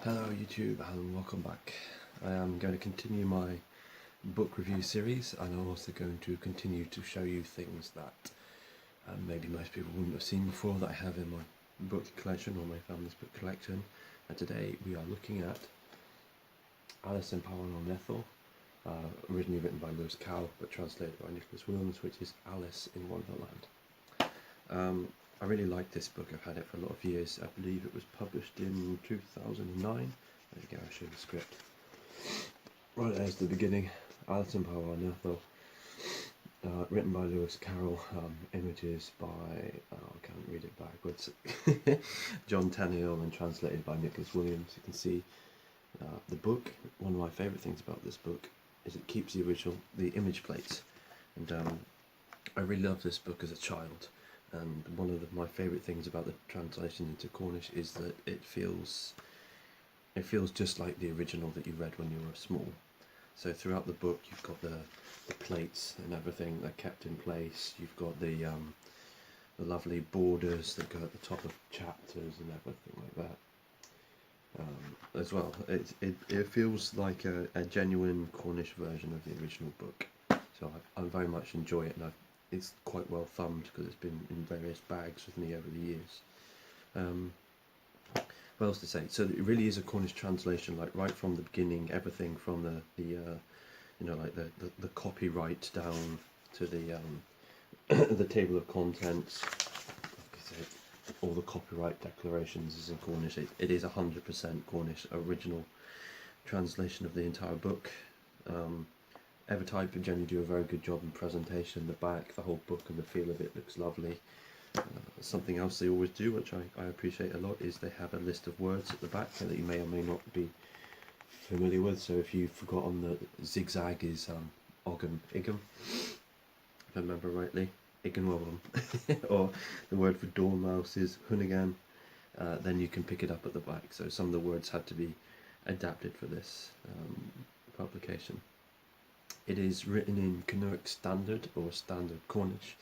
Hello YouTube and welcome back. I am going to continue my book review series, and I'm also going to continue to show you things that maybe most people wouldn't have seen before that I have in my book collection or my family's book collection. And today we are looking at Alys and Anethow, originally written by Lewis Carroll but translated by Nicholas Williams, which is Alys in Wonderland. I really like this book. I've had it for a lot of years. I believe it was published in 2009. There you go, I'll show you the script. Right, there's the beginning. Alys and Anethow, written by Lewis Carroll, images by, I can't read it backwards, John Tenniel, and translated by Nicholas Williams. You can see the book. One of my favourite things about this book is it keeps the image plates. And I really loved this book as a child. And one of my favourite things about the translation into Cornish is that it feels just like the original that you read when you were small. So throughout the book you've got the plates and everything that are kept in place. You've got the lovely borders that go at the top of chapters and everything like that. As well, it feels like a genuine Cornish version of the original book. So I very much enjoy it, and it's quite well thumbed because it's been in various bags with me over the years. What else to say? So it really is a Cornish translation, like right from the beginning, everything from the copyright down to the the table of contents. Like I said, all the copyright declarations is in Cornish. It is 100% Cornish original translation of the entire book. Evertype generally do a very good job in presentation. The back, the whole book and the feel of it looks lovely. Something else they always do, which I appreciate a lot, is they have a list of words at the back that you may or may not be familiar with. So if you've forgotten that zigzag is ogum, igum, if I remember rightly, igum, or the word for dormouse is hunnigan, then you can pick it up at the back. So some of the words had to be adapted for this publication. It is written in Canuck Standard or Standard Cornish.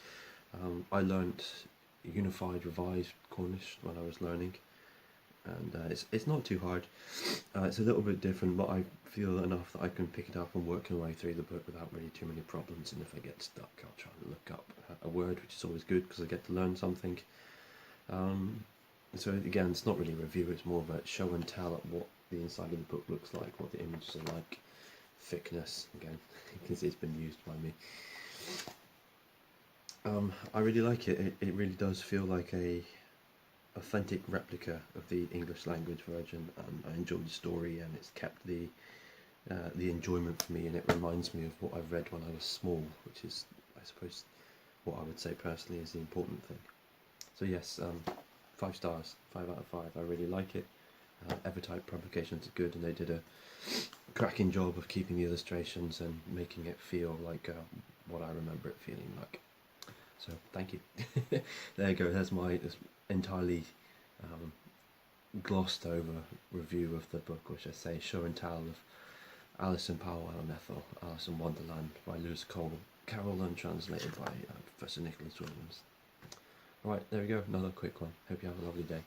I learnt Unified Revised Cornish when I was learning, and it's not too hard. It's a little bit different, but I feel enough that I can pick it up and work my way through the book without really too many problems. And if I get stuck, I'll try to look up a word, which is always good because I get to learn something. So again, it's not really a review, it's more of a show and tell at what the inside of the book looks like, what the images are like. Thickness, again, because it's been used by me. I really like it. It really does feel like a authentic replica of the English language version, and I enjoyed the story, and it's kept the enjoyment for me, and it reminds me of what I read when I was small, which is, I suppose, what I would say personally is the important thing. So yes, 5 stars, 5 out of 5. I really like it. Evertype publications are good, and they did a cracking job of keeping the illustrations and making it feel like what I remember it feeling like. So thank you. There you go, there's my entirely glossed over review of the book, which I say show and tell of Alys and Anethow, Alys in Wonderland by Lewis Carroll, and translated by Professor Nicholas Williams. Right, there we go, another quick one. Hope you have a lovely day.